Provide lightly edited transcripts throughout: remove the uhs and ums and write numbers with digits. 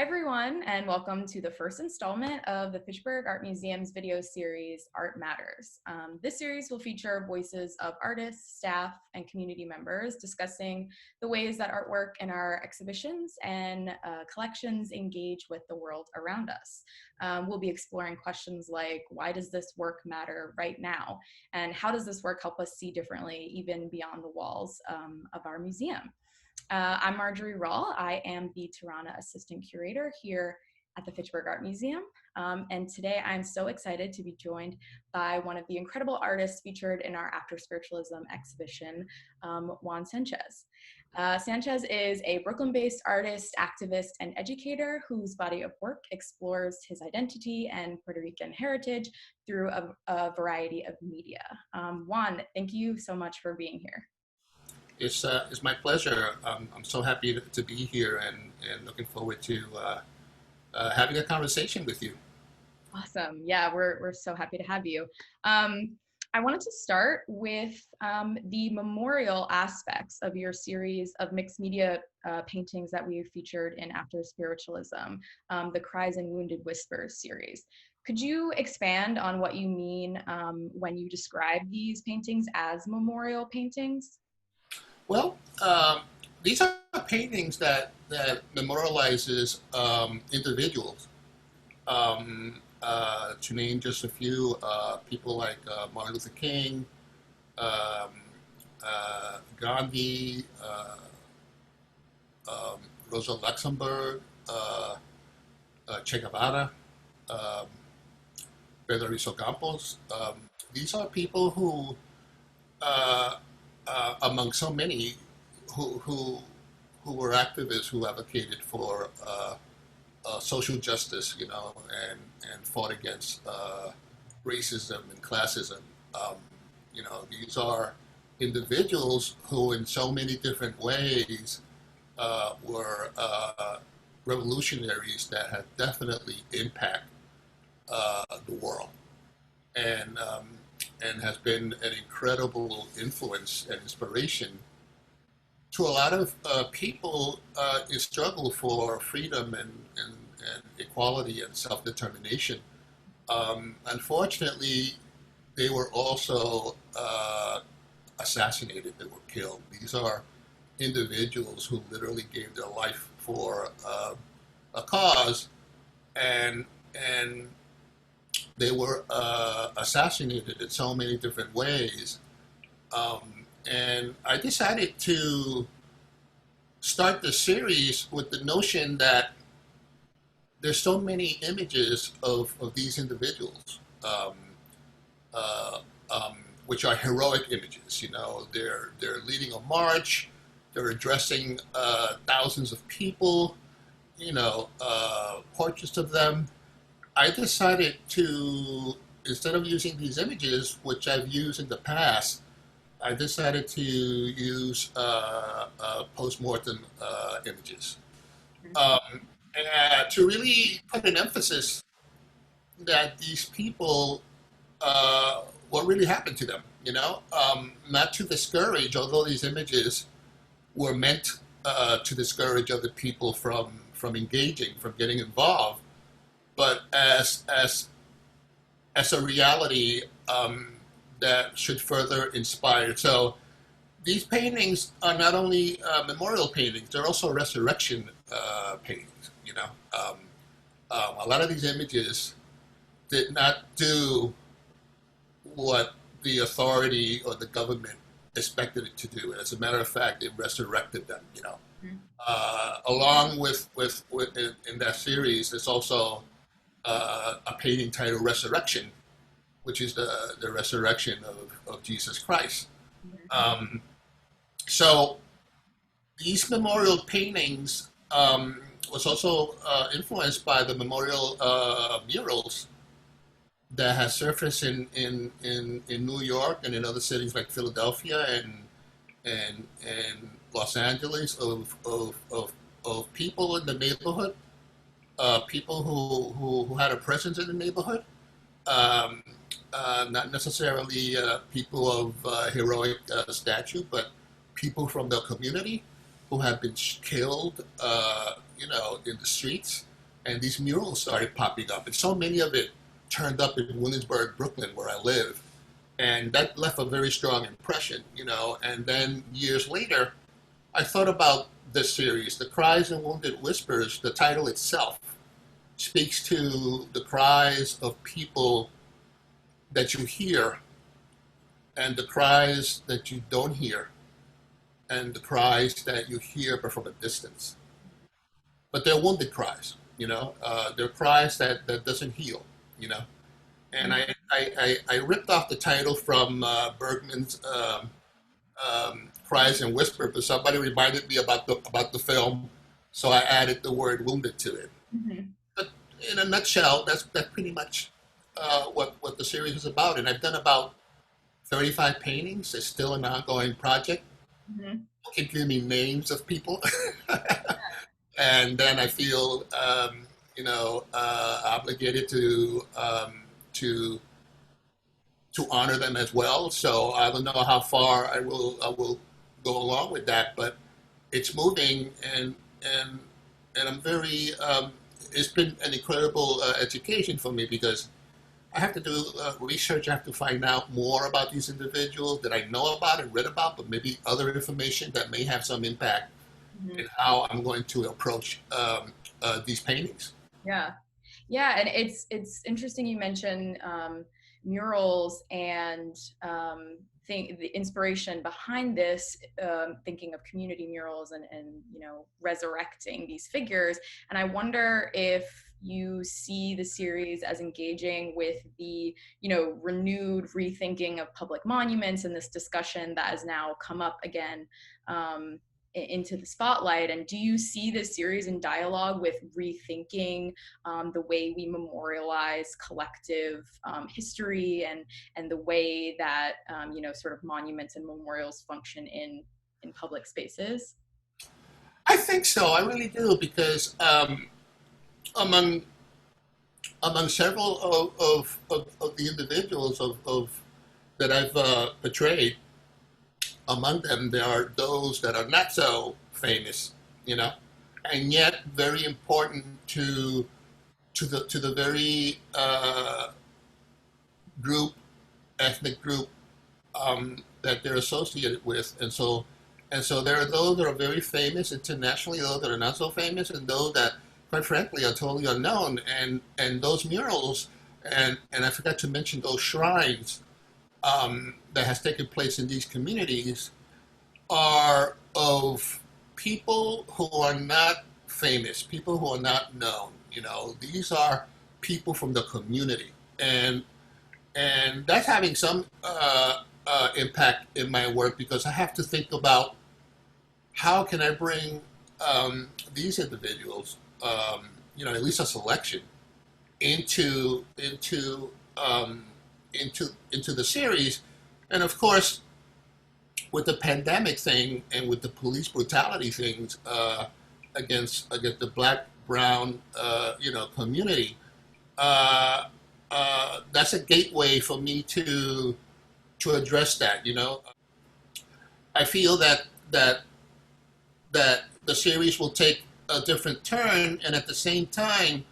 everyone, and welcome to the first installment of the Fitchburg Art Museum's video series, Art Matters. This series will feature voices of artists, staff, and community members discussing the ways that artwork in our exhibitions and collections engage with the world around us. We'll be exploring questions like, why does this work matter right now? And how does this work help us see differently, even beyond the walls of our museum? I'm Marjorie Rawle. I am the Tirana Assistant Curator here at the Fitchburg Art Museum. And today I'm so excited to be joined by one of the incredible artists featured in our After Spiritualism exhibition, Juan Sánchez. Sánchez is a Brooklyn-based artist, activist, and educator whose body of work explores his identity and Puerto Rican heritage through a variety of media. Juan, thank you so much for being here. It's my pleasure. I'm so happy to be here and looking forward to having a conversation with you. Awesome. Yeah, we're so happy to have you. I wanted to start with the memorial aspects of your series of mixed media paintings that we featured in After Spiritualism, the Cries and Wounded Whispers series. Could you expand on what you mean when you describe these paintings as memorial paintings? Well, these are paintings that memorializes individuals. To name just a few, people like Martin Luther King, Gandhi, Rosa Luxemburg, Che Guevara, Pedro Campos. These are people who among so many who were activists who advocated for social justice, and fought against racism and classism. These are individuals who, in so many different ways, were revolutionaries that had definitely impacted the world. And has been an incredible influence and inspiration to a lot of people in struggle for freedom and equality and self-determination. Unfortunately, they were also assassinated, they were killed. These are individuals who literally gave their life for a cause, and they were assassinated in so many different ways. And I decided to start the series with the notion that there's so many images of these individuals, which are heroic images. They're leading a march, they're addressing thousands of people, portraits of them. I decided to, instead of using these images, which I've used in the past, I decided to use post-mortem images. And to really put an emphasis that these people, what really happened to them, not to discourage, although these images were meant to discourage other people from engaging, from getting involved, but as a reality that should further inspire. So these paintings are not only memorial paintings; they're also resurrection paintings. A lot of these images did not do what the authority or the government expected it to do. As a matter of fact, it resurrected them. Along with in that series, there's also a painting titled Resurrection, which is the resurrection of Jesus Christ. So these memorial paintings was also influenced by the memorial murals that has surfaced in New York and in other cities like Philadelphia and Los Angeles of people in the neighborhood, people who had a presence in the neighborhood, not necessarily people of heroic stature, but people from the community who had been killed, in the streets, and these murals started popping up, and so many of it turned up in Williamsburg, Brooklyn, where I live, and that left a very strong impression, you know. And then years later, I thought about this series, The Cries and Wounded Whispers. The title itself speaks to the cries of people that you hear and the cries that you don't hear and the cries that you hear but from a distance. But they're wounded cries, you know. They're cries that doesn't heal, you know. And I ripped off the title from Bergman's Cries and Whisper, but somebody reminded me about the film, so I added the word wounded to it. Mm-hmm. But in a nutshell, that's pretty much what the series is about. And I've done about 35 paintings. It's still an ongoing project. Mm-hmm. It gives me names of people, and then I feel obligated to to honor them as well. So I don't know how far I will go along with that, but it's moving, and I'm very. It's been an incredible education for me because I have to do research. I have to find out more about these individuals that I know about and read about, but maybe other information that may have some impact Mm-hmm. in how I'm going to approach these paintings. Yeah. Yeah, and it's interesting you mention murals and think the inspiration behind this, thinking of community murals and you know, resurrecting these figures. And I wonder if you see the series as engaging with the, you know, renewed rethinking of public monuments and this discussion that has now come up again into the spotlight. And do you see this series in dialogue with rethinking the way we memorialize collective history and the way that you know, sort of monuments and memorials function in public spaces? I think so. I really do because among among several of the individuals that I've portrayed, among them there are those that are not so famous, you know, and yet very important to the very ethnic group that they're associated with, and so there are those that are very famous internationally, those that are not so famous, and those that, quite frankly, are totally unknown. And those murals, and I forgot to mention those shrines that has taken place in these communities, are of people who are not famous, people who are not known. You know, these are people from the community, and that's having some impact in my work because I have to think about how can I bring these individuals, you know, at least a selection, into the series, and of course, with the pandemic thing and with the police brutality things against the black brown community, that's a gateway for me to address that. You know, I feel that the series will take a different turn, and at the same time,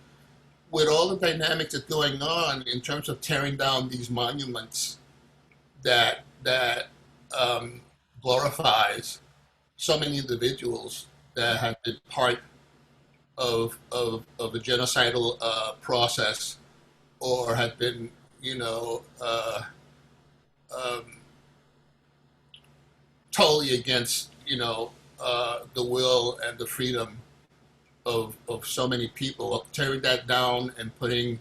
with all the dynamics that's going on in terms of tearing down these monuments that glorifies so many individuals that have been part of a genocidal process, or have been, you know, totally against, you know, the will and the freedom of so many people, tearing that down and putting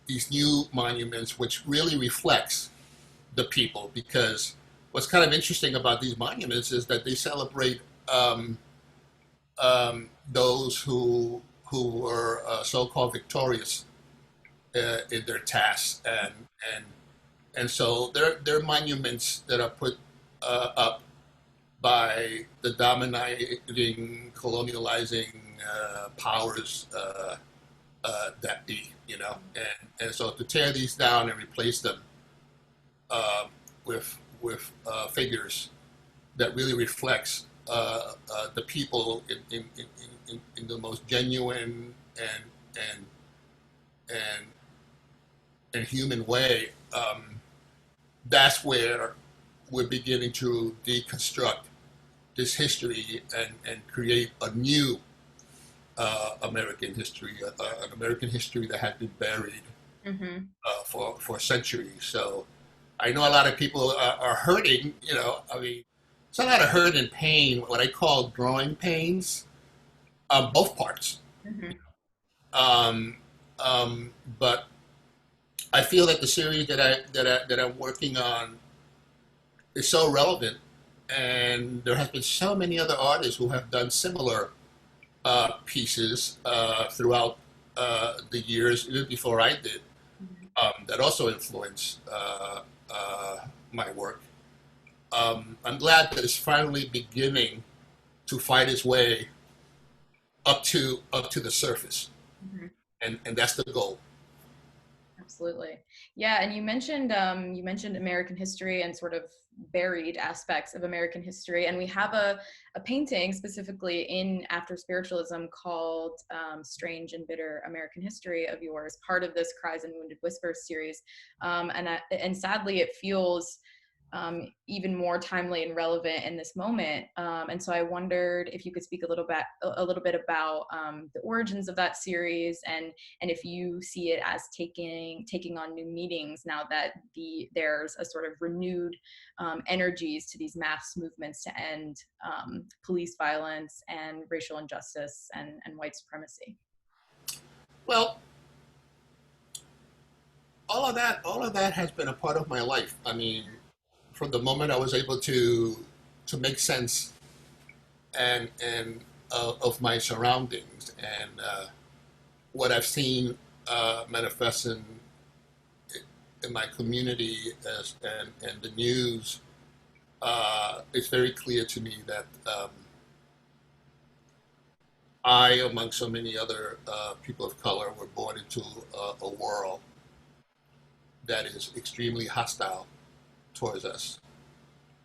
these new monuments, which really reflects the people. Because what's kind of interesting about these monuments is that they celebrate those who were so-called victorious in their tasks, and so they're monuments that are put up by the dominating, colonializing powers that be, you know, and so to tear these down and replace them with figures that really reflects the people in the most genuine and and and human way, that's where we're beginning to deconstruct this history and create a new American history, an American history that had been buried Mm-hmm. for centuries. So I know a lot of people are hurting. I mean, it's a lot of hurt and pain, what I call growing pains, on both parts. Mm-hmm. Um, but I feel that the series that I'm working on is so relevant, and there have been so many other artists who have done similar pieces throughout the years, even before I did, that also influenced my work. I'm glad that it's finally beginning to find its way up to the surface, Mm-hmm. and that's the goal. Absolutely. Yeah, and you mentioned American history and sort of buried aspects of American history, and we have a painting specifically in After Spiritualism called "Strange and Bitter American History" of yours, part of this Cries and Wounded Whispers series, and sadly, it feels even more timely and relevant in this moment. And so I wondered if you could speak a little bit about the origins of that series, and if you see it as taking on new meanings now that there's a sort of renewed energies to these mass movements to end police violence and racial injustice and white supremacy. Well, all of that has been a part of my life. I mean, from the moment I was able to make sense and of my surroundings and what I've seen manifest in my community and the news, it's very clear to me that I, among so many other people of color, were born into a world that is extremely hostile towards us,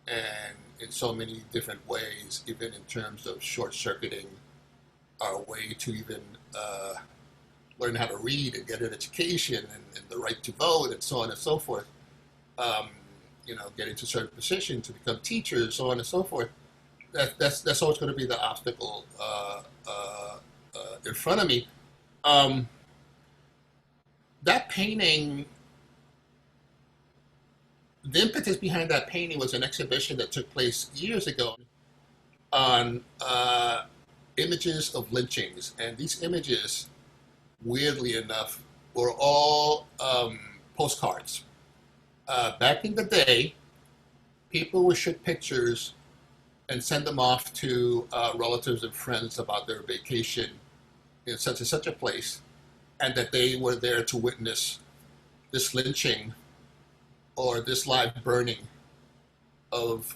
and in so many different ways, even in terms of short-circuiting our way to even learn how to read and get an education and the right to vote and so on and so forth. Um, get into certain positions to become teachers, so on and so forth. That's always going to be the obstacle in front of me. Um, that painting, the impetus behind that painting was an exhibition that took place years ago on images of lynchings. And these images, weirdly enough, were all postcards. Back in the day, people would shoot pictures and send them off to relatives and friends about their vacation in such and such a place, and that they were there to witness this lynching or this live burning of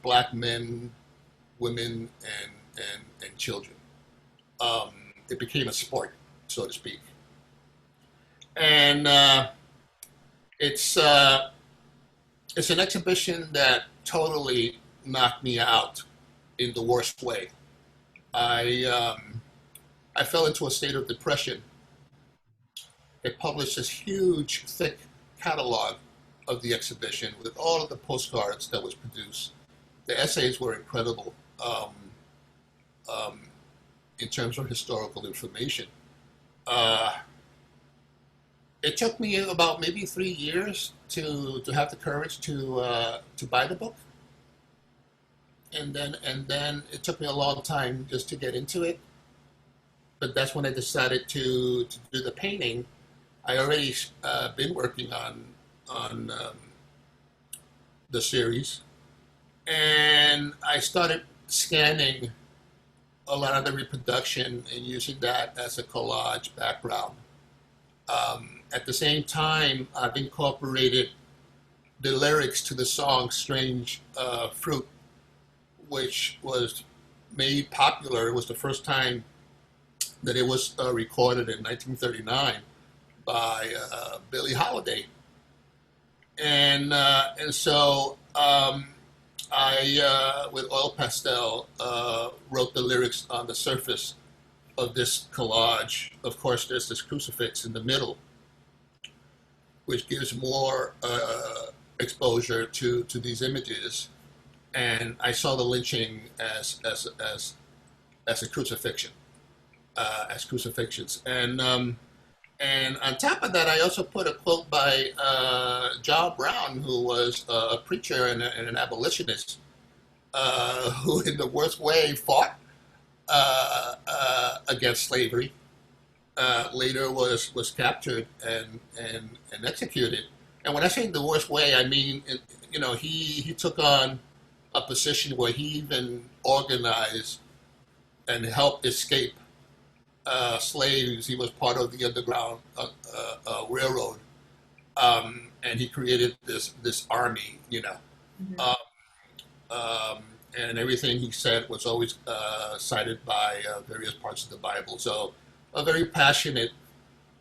black men, women, and children. It became a sport, so to speak, and it's an exhibition that totally knocked me out in the worst way. I fell into a state of depression. They published this huge, thick catalog of the exhibition with all of the postcards that was produced. The essays were incredible um, in terms of historical information. Uh, it took me about maybe 3 years to have the courage to buy the book, and then it took me a long time just to get into it. But that's when I decided to do the painting. I already been working on the series, and I started scanning a lot of the reproduction and using that as a collage background. At the same time, I've incorporated the lyrics to the song "Strange Fruit," which was made popular. It was the first time that it was recorded in 1939 by Billie Holiday, and so I with oil pastel wrote the lyrics on the surface of this collage, of course, there's this crucifix in the middle, which gives more exposure to these images. And I saw the lynching as a crucifixion, as crucifixions. And on top of that, I also put a quote by John Brown, who was a preacher and an abolitionist, who in the worst way fought against slavery. Later was captured and executed. And when I say the worst way, I mean, he took on a position where he even organized and helped escape slaves. He was part of the Underground Railroad, and he created this army, Mm-hmm. And everything he said was always cited by various parts of the Bible. So a very passionate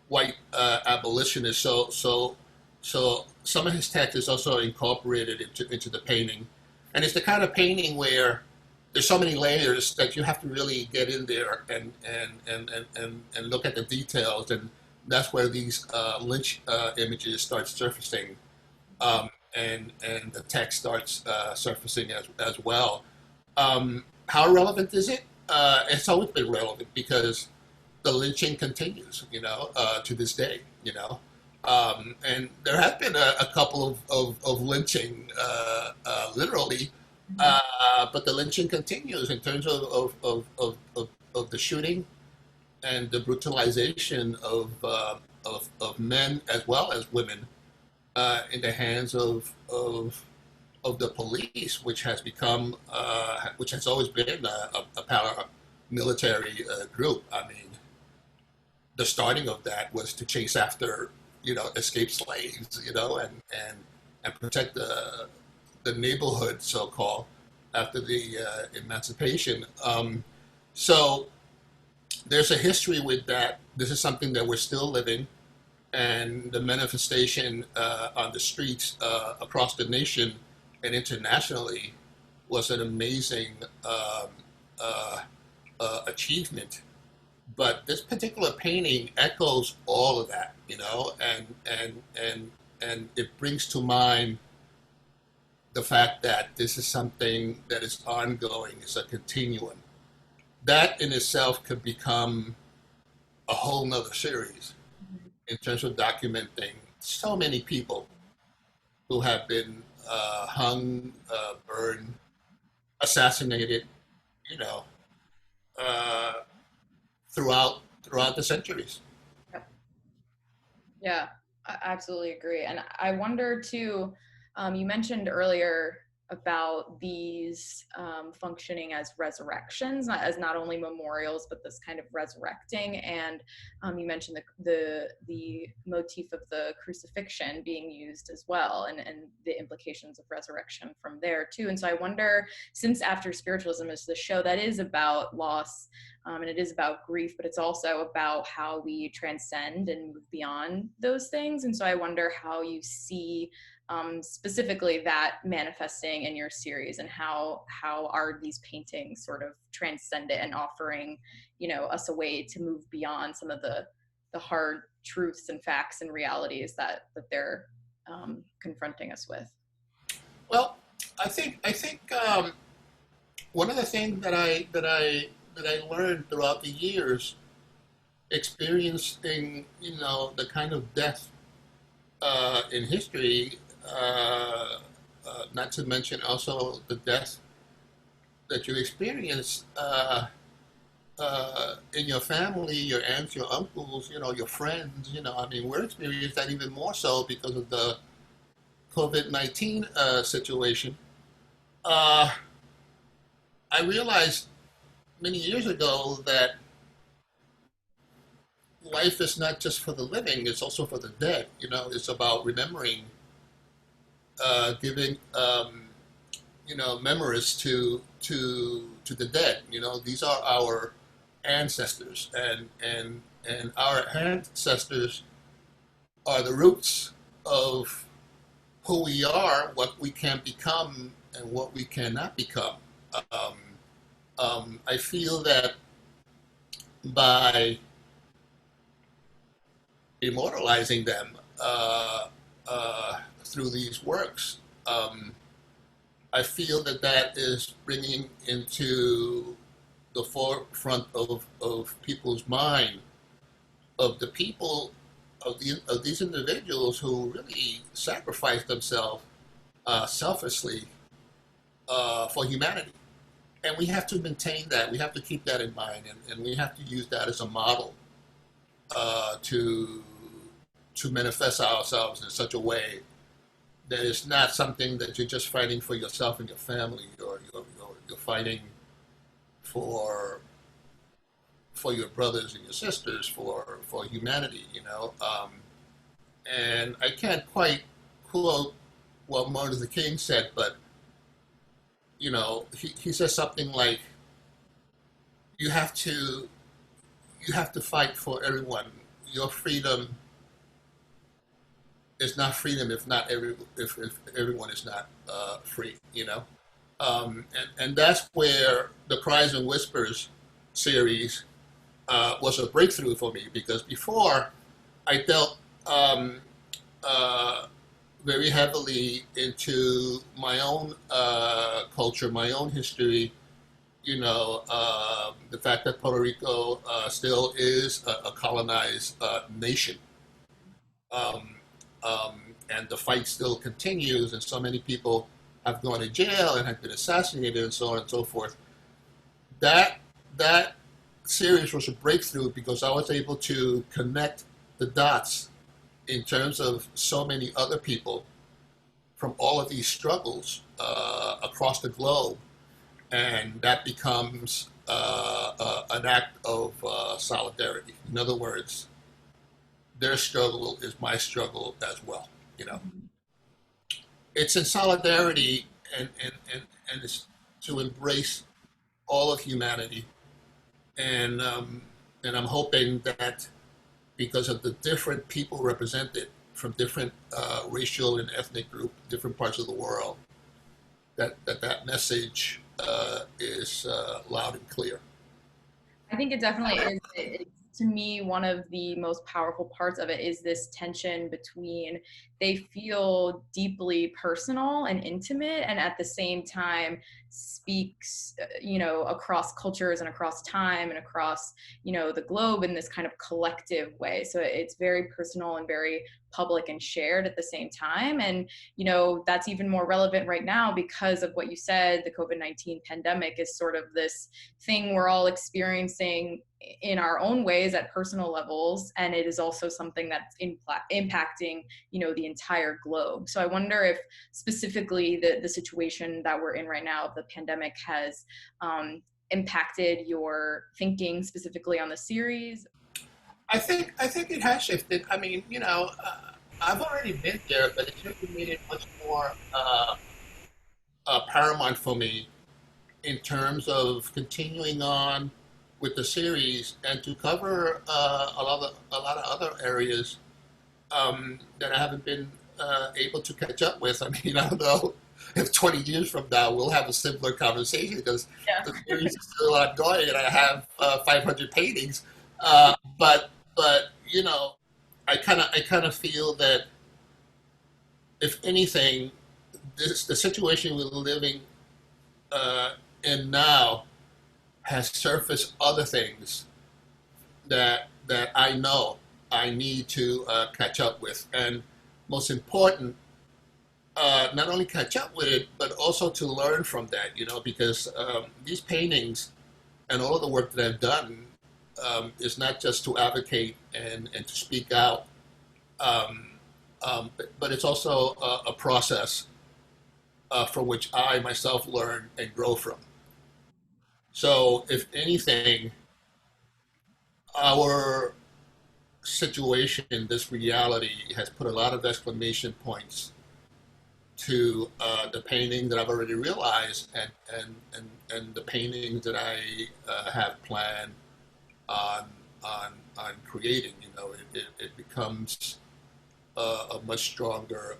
white abolitionist. So some of his text is also incorporated into the painting, and it's the kind of painting where there's so many layers that you have to really get in there and look at the details, and that's where these lynch images start surfacing, and the text starts surfacing as well. How relevant is it? It's always been relevant because the lynching continues, to this day, and there have been a couple of lynching, literally. But the lynching continues in terms of the shooting and the brutalization of men as well as women in the hands of the police, which has become which has always been a paramilitary group. I mean, the starting of that was to chase after escaped slaves, and protect the neighborhood, so-called, after the emancipation. So there's a history with that. This is something that we're still living, and the manifestation on the streets across the nation and internationally was an amazing achievement. But this particular painting echoes all of that, and it brings to mind the fact that this is something that is ongoing, it's a continuum. That in itself could become a whole nother series in terms of documenting so many people who have been hung, burned, assassinated, uh, throughout the centuries. Yeah, I absolutely agree. And I wonder too, you mentioned earlier about these functioning as resurrections, as not only memorials, but this kind of resurrecting. And you mentioned the motif of the crucifixion being used as well, and the implications of resurrection from there too. And so I wonder, since After Spiritualism is the show that is about loss, and it is about grief, but it's also about how we transcend and move beyond those things. And so I wonder how you see specifically that manifesting in your series, and how are these paintings sort of transcendent and offering, us a way to move beyond some of the hard truths and facts and realities that they're confronting us with. Well, I think one of the things that I learned throughout the years, experiencing the kind of death in history, not to mention also the death that you experience in your family, your aunts, your uncles, your friends. I mean, we're experiencing that even more so because of the COVID-19 situation. I realized many years ago that life is not just for the living; it's also for the dead. It's about remembering, giving, memories to the dead. These are our ancestors, and our ancestors are the roots of who we are, what we can become, and what we cannot become. I feel that by immortalizing them through these works. Um, I feel that that is bringing into the forefront of people's mind of the people of these individuals who really sacrifice themselves selflessly for humanity. And we have to maintain that. We have to keep that in mind, and we have to use that as a model uh, to to manifest ourselves in such a way that it's not something that you're just fighting for yourself and your family, or you're fighting for your brothers and your sisters, for humanity. And I can't quite quote what Martin Luther King said, but he says something like, "You have to fight for everyone. Your freedom is not freedom if everyone is not free." And that's where the Cries and Whispers series was a breakthrough for me, because before I dealt uh, very heavily into my own culture, my own history. The fact that Puerto Rico still is a colonized nation, um, and the fight still continues, and so many people have gone to jail and have been assassinated, and so on and so forth. That that series was a breakthrough because I was able to connect the dots in terms of so many other people from all of these struggles across the globe, and that becomes an act of solidarity. In other words, their struggle is my struggle as well. You know, it's in solidarity, and it's to embrace all of humanity, and I'm hoping that because of the different people represented from different racial and ethnic groups, different parts of the world, that message is loud and clear. I think it definitely is. To me, one of the most powerful parts of it is this tension between they feel deeply personal and intimate, and at the same time speaks, across cultures and across time and across, the globe in this kind of collective way. So it's very personal and very public and shared at the same time. And, that's even more relevant right now because of what you said. The COVID-19 pandemic is sort of this thing we're all experiencing in our own ways at personal levels, and it is also something that's impacting the entire globe. So I wonder if specifically the situation that we're in right now of the pandemic has impacted your thinking specifically on the series. I think it has shifted. I mean, I've already been there, but it certainly made it much more paramount for me in terms of continuing on with the series and to cover a lot of other areas that I haven't been able to catch up with. I mean, I don't know if 20 years from now we'll have a similar conversation, because Yeah. the series is still ongoing and I have 500 paintings. But I kind of feel that, if anything, the situation we're living uh, in now has surfaced other things that I know I need to catch up with, and most important, not only catch up with it, but also to learn from that. Because these paintings and all of the work that I've done is not just to advocate and to speak out, um, but it's also a process from which I myself learn and grow from. So, if anything, our situation, this reality, has put a lot of exclamation points to the painting that I've already realized, and the paintings that I have planned on on creating. It becomes a much stronger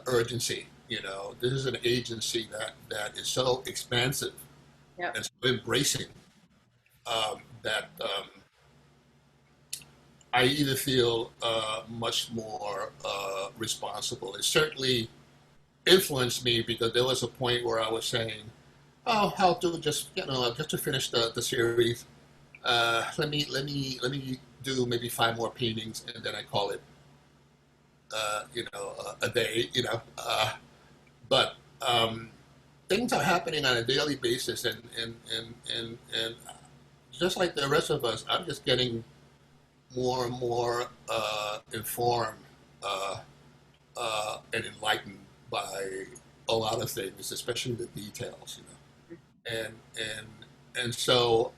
urgency. This is an agency that is so expansive Yep. and so embracing that I either feel much more responsible. It certainly influenced me because there was a point where I was saying, "Oh, I'll do just just to finish the series. Let me do maybe 5 more paintings, and then I call it a day. But things are happening on a daily basis, and just like the rest of us, I'm just getting more and more informed and enlightened by a lot of things, especially the details, and so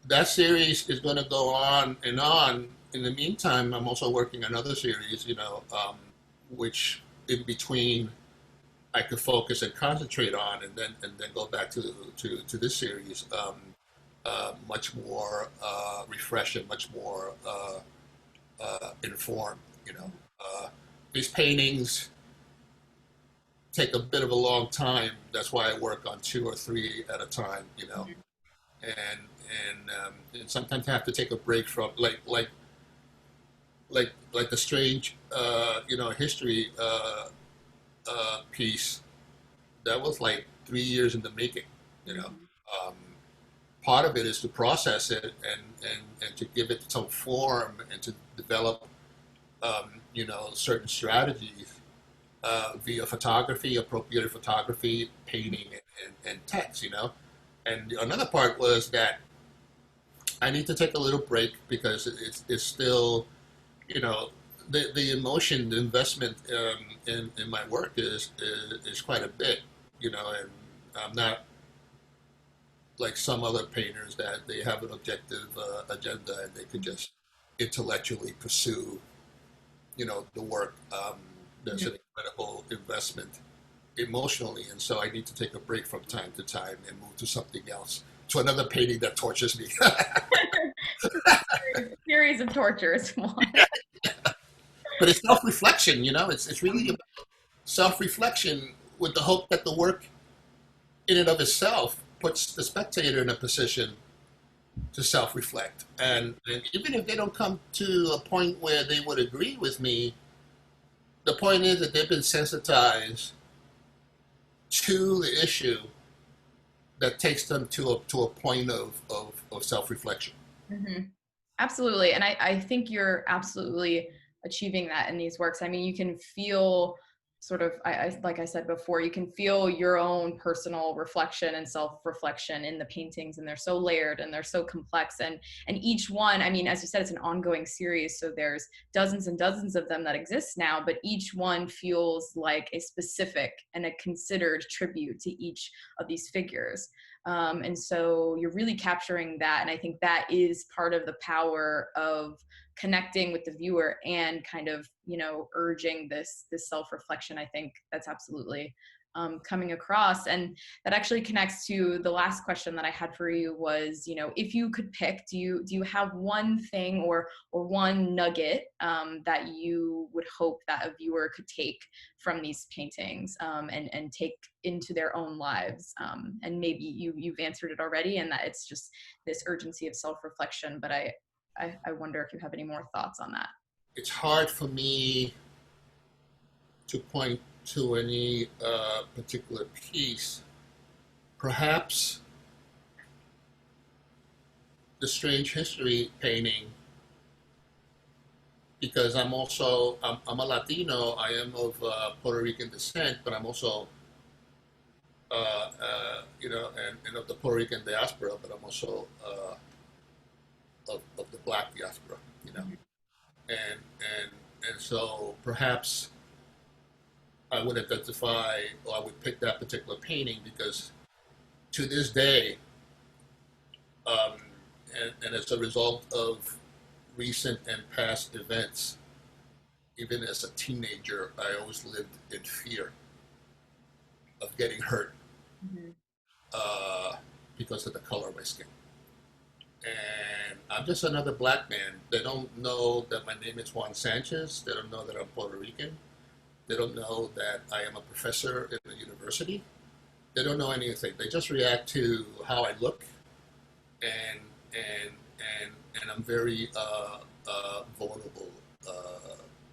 that series is going to go on and on. In the meantime, I'm also working on other series, which in between I could focus and concentrate on, and then go back to this series, much more refreshed and much more informed. These paintings take a bit of a long time. That's why I work on 2 or 3 at a time. And sometimes I have to take a break from like the strange history piece that was like 3 years in the making. Um, Part of it is to process it and to give it some form and to develop certain strategies via photography, appropriate photography, painting, and text. And another part was that I need to take a little break because it's still, the emotion, the investment in my work is quite a bit, and I'm not like some other painters that they have an objective agenda and they could just intellectually pursue, the work. There's an incredible investment emotionally, and so I need to take a break from time to time and move to something else, to another painting that tortures me. Series of tortures. But it's self-reflection, it's really about self-reflection with the hope that the work in and of itself puts the spectator in a position to self-reflect. And even if they don't come to a point where they would agree with me, the point is that they've been sensitized to the issue that takes them to a point of self-reflection. Mm-hmm. Absolutely. And I think you're absolutely achieving that in these works. I mean, you can feel sort of, like I said before, you can feel your own personal reflection and self-reflection in the paintings, and they're so layered and they're so complex. And each one, I mean, as you said, it's an ongoing series. So there's dozens and dozens of them that exist now, but each one feels like a specific and a considered tribute to each of these figures. And so you're really capturing that. And I think that is part of the power of connecting with the viewer and kind of, urging this self-reflection. I think that's absolutely coming across. And that actually connects to the last question that I had for you was, if you could pick, do you have one thing or one nugget that you would hope that a viewer could take from these paintings and take into their own lives? And maybe you've answered it already, and that it's just this urgency of self-reflection, but I wonder if you have any more thoughts on that. It's hard for me to point to any particular piece. Perhaps the strange history painting, because I'm a Latino. I am of Puerto Rican descent, but I'm also and of the Puerto Rican diaspora, but I'm also of the Black diaspora. And so perhaps I would identify, or I would pick that particular painting because to this day, um, and as a result of recent and past events, even as a teenager, I always lived in fear of getting hurt Mm-hmm. because of the color of my skin. And I'm just another black man. They don't know that my name is Juan Sánchez. They don't know that I'm Puerto Rican. They don't know that I am a professor in the university. They don't know anything. They just react to how I look and and and I'm very vulnerable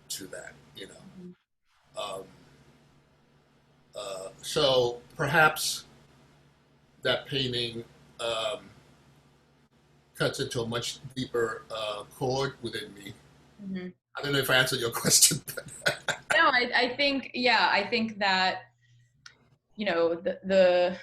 to that, you know. Um, so perhaps that painting um, cuts into a much deeper chord within me. Mhm. I don't know if I answered your question. No, I think, yeah, I think that, you know, the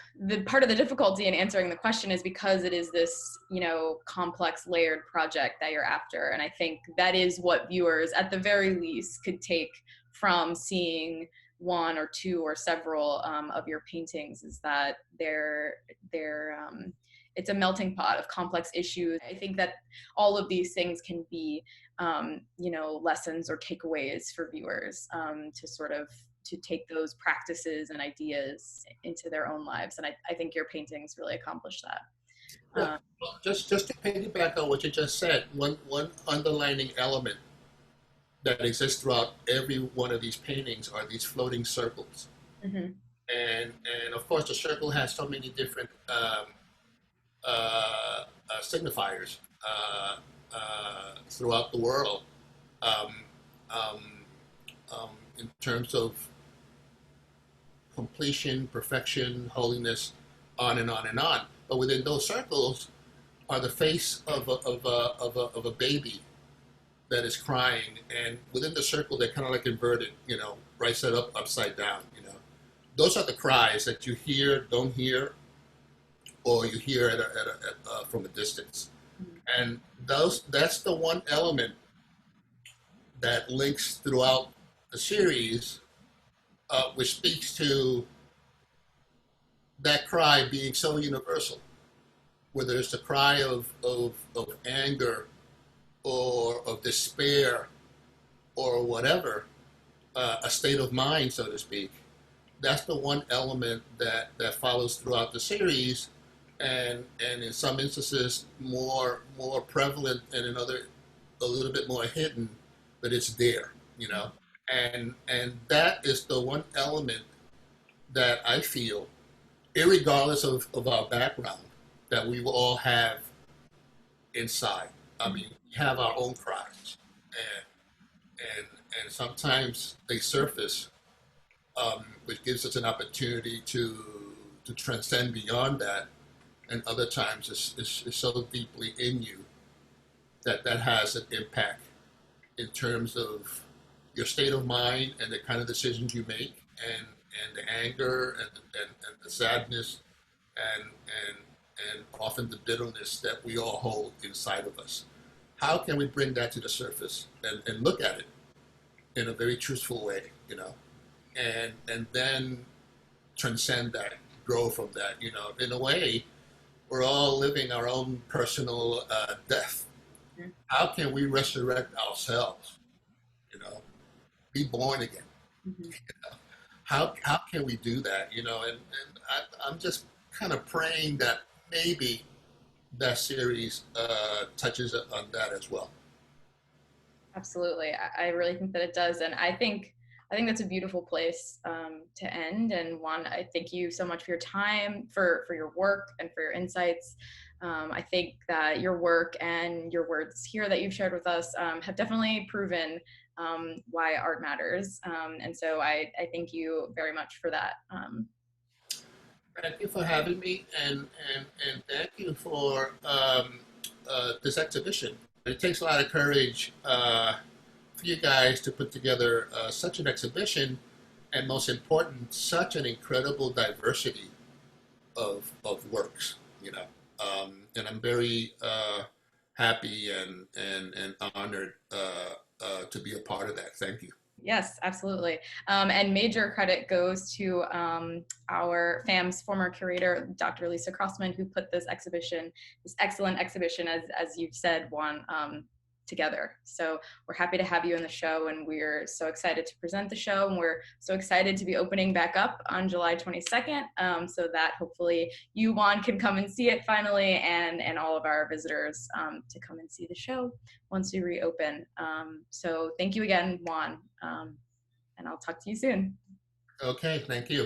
part of the difficulty in answering the question is because it is this, you know, complex layered project that you're after. And I think that is what viewers at the very least could take from seeing one or two or several of your paintings, is that they're it's a melting pot of complex issues. I think that all of these things can be you know, lessons or takeaways for viewers, to sort of to take those practices and ideas into their own lives. And I think your paintings really accomplish that. Well, Um, just to piggyback on what you just said, one underlining element that exists throughout every one of these paintings are these floating circles, mhm, and of course the circle has so many different signifiers throughout the world, um, um, in terms of completion, perfection, holiness, on and on and on. But within those circles are the face of a baby that is crying, and within the circle they're kind of like inverted, you know, right side up, upside down, you know. Those are the cries that you hear, don't hear, or you hear from a distance. mhm, And that's the one element that links throughout the series, which speaks to that cry being so universal, whether it's the cry of anger or of despair or whatever, a state of mind, so to speak. That's the one element that follows throughout the series, and in some instances more prevalent, and in other a little bit more hidden, but it's there, you know. And that is the one element that I feel, irregardless of our background, that we will all have inside. I mhm. mean, we have our own cries, and and sometimes they surface, which gives us an opportunity to transcend beyond that. And other times, it's so deeply in you that that has an impact in terms of your state of mind and the kind of decisions you make, and the anger and the sadness, and and and often the bitterness that we all hold inside of us. How can we bring that to the surface and look at it in a very truthful way, you know, and then transcend that, grow from that, you know. In a way, we're all living our own personal death. How can we resurrect ourselves, you know, be born again? Mhm. How can we do that, you know? And I'm just kind of praying that maybe that series touches on that as well. Absolutely. I really think that it does. And I think that's a beautiful place to end. And Juan, I thank you so much for your time, for your work and for your insights. I think that your work and your words here that you've shared with us have definitely proven why art matters. And so I thank you very much for that. Thank you for having me, and thank you for this exhibition. It takes a lot of courage for you guys to put together such an exhibition, and most important, such an incredible diversity of works. You know, and I'm very happy and honored to be a part of that. Thank you. Yes, absolutely. And major credit goes to our FAM's former curator, Dr. Lisa Crossman, who put this exhibition, this excellent exhibition, as you've said, Juan, together. So we're happy to have you in the show, and we're so excited to present the show, and we're so excited to be opening back up on July 22nd, so that hopefully you, Juan, can come and see it finally, and all of our visitors to come and see the show once we reopen. So thank you again, Juan, and I'll talk to you soon. Okay, thank you.